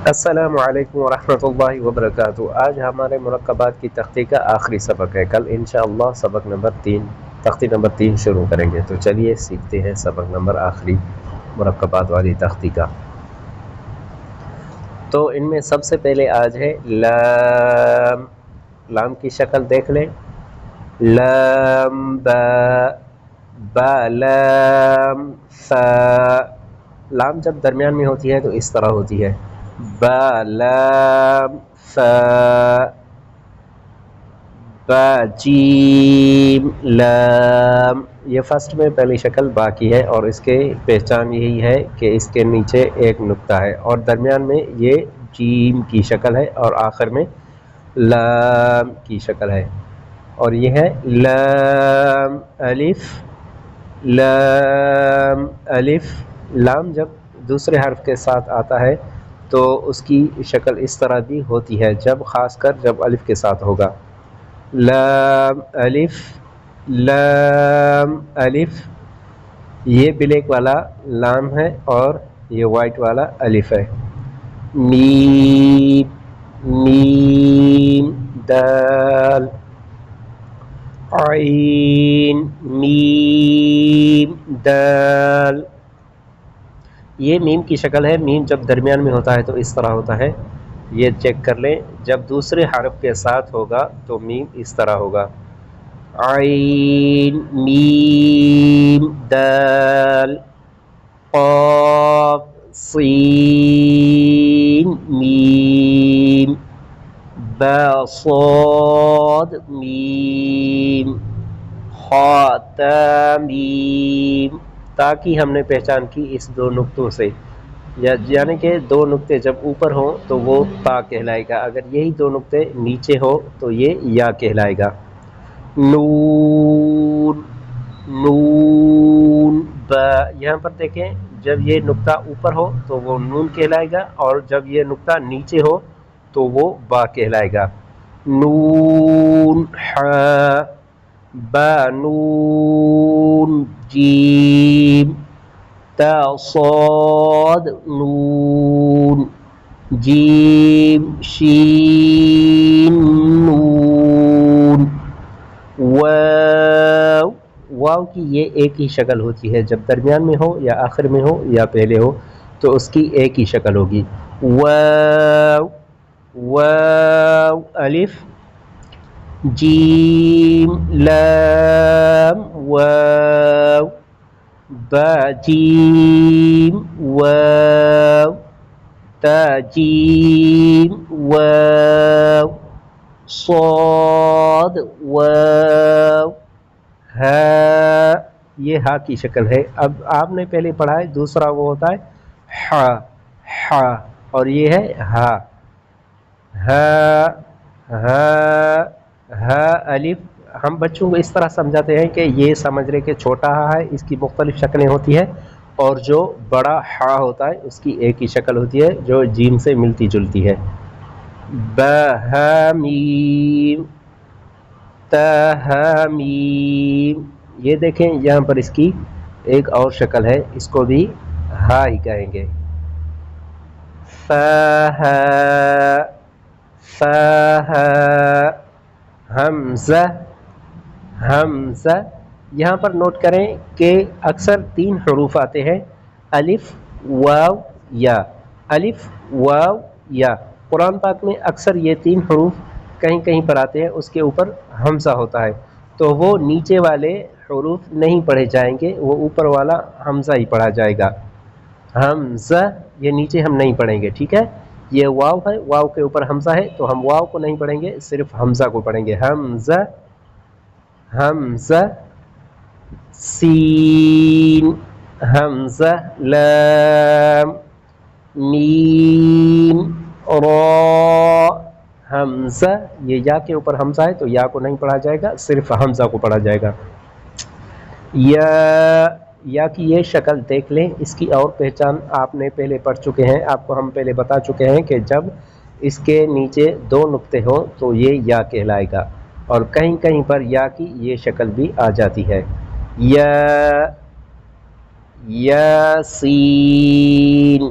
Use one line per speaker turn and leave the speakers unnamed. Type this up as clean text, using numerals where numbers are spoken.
السلام علیکم ورحمۃ اللہ وبرکاتہ۔ آج ہمارے مرکبات کی تختی کا آخری سبق ہے۔ کل انشاءاللہ سبق نمبر 3 تختی نمبر 3 شروع کریں گے، تو چلیے سیکھتے ہیں سبق نمبر آخری مرکبات والی تختی کا۔ تو ان میں سب سے پہلے آج ہے لام۔ لام کی شکل دیکھ لیں، لام با، با لام فا۔ لام جب درمیان میں ہوتی ہے تو اس طرح ہوتی ہے، با لام فا، با جیم لام۔ یہ فرسٹ میں پہلی شکل با کی ہے، اور اس کے پہچان یہی ہے کہ اس کے نیچے ایک نقطہ ہے، اور درمیان میں یہ جیم کی شکل ہے، اور آخر میں لام کی شکل ہے۔ اور یہ ہے لام الف، لام الف۔ لام جب دوسرے حرف کے ساتھ آتا ہے تو اس کی شکل اس طرح بھی ہوتی ہے، جب خاص کر جب الف کے ساتھ ہوگا، لام الف، لام الف۔ یہ بلیک والا لام ہے اور یہ وائٹ والا الف ہے۔ میم، میم دال، عین، میم دال۔ یہ میم کی شکل ہے۔ میم جب درمیان میں ہوتا ہے تو اس طرح ہوتا ہے، یہ چیک کر لیں۔ جب دوسرے حرف کے ساتھ ہوگا تو میم اس طرح ہوگا، عین میم دال قاف صین میم با صاد میم خا تا میم۔ تا کی ہم نے پہچان کی اس دو نقطوں سے، یعنی کہ دو نقطے جب اوپر ہوں تو وہ تا کہلائے گا، اگر یہی دو نقطے نیچے ہو تو یہ یا کہلائے گا۔ نون، نون با۔ یہاں پر دیکھیں، جب یہ نقطہ اوپر ہو تو وہ نون کہلائے گا، اور جب یہ نقطہ نیچے ہو تو وہ با کہلائے گا۔ نون ح، با نون جیم تا صاد نون جیم شین نون واو۔ واو کی یہ ایک ہی شکل ہوتی ہے، جب درمیان میں ہو یا آخر میں ہو یا پہلے ہو تو اس کی ایک ہی شکل ہوگی، واو۔ واو الف، جیم لام واو، با جیم واو، تا جیم واو، صاد واو، ہا۔ یہ ہا کی شکل ہے۔ اب آپ نے پہلے پڑھا ہے، دوسرا وہ ہوتا ہے ہا، ہا، اور یہ ہے ہا، ہا، ہا، ہا الف۔ ہم بچوں کو اس طرح سمجھاتے ہیں کہ یہ سمجھ رہے کہ چھوٹا ہا ہے، اس کی مختلف شکلیں ہوتی ہیں، اور جو بڑا ہا ہوتا ہے اس کی ایک ہی شکل ہوتی ہے جو جیم سے ملتی جلتی ہے۔ با ہا میم، تا ہا میم۔ یہ دیکھیں یہاں پر اس کی ایک اور شکل ہے، اس کو بھی ہا ہی کہیں گے، فا ہا، فا ہا، حمزہ، حمزہ۔ یہاں پر نوٹ کریں کہ اکثر 3 حروف آتے ہیں، الف واو یا، الف واو یا۔ قرآن پاک میں اکثر یہ 3 حروف کہیں کہیں پر آتے ہیں، اس کے اوپر حمزہ ہوتا ہے، تو وہ نیچے والے حروف نہیں پڑھے جائیں گے، وہ اوپر والا حمزہ ہی پڑھا جائے گا، حمزہ۔ یہ نیچے ہم نہیں پڑھیں گے، ٹھیک ہے؟ یہ واو ہے، واو کے اوپر حمزہ ہے، تو ہم واو کو نہیں پڑھیں گے، صرف حمزہ کو پڑھیں گے، حمزہ، حمزہ، سین، حمزہ لام، میم را، حمزہ۔ یہ یا کے اوپر حمزہ ہے تو یا کو نہیں پڑھا جائے گا، صرف حمزہ کو پڑھا جائے گا۔ یا کی یہ شکل دیکھ لیں، اس کی اور پہچان آپ نے پہلے پڑھ چکے ہیں، آپ کو ہم پہلے بتا چکے ہیں کہ جب اس کے نیچے 2 نقطے ہوں تو یہ یا کہلائے گا، اور کہیں کہیں پر یا کی یہ شکل بھی آ جاتی ہے، یا، یاسین،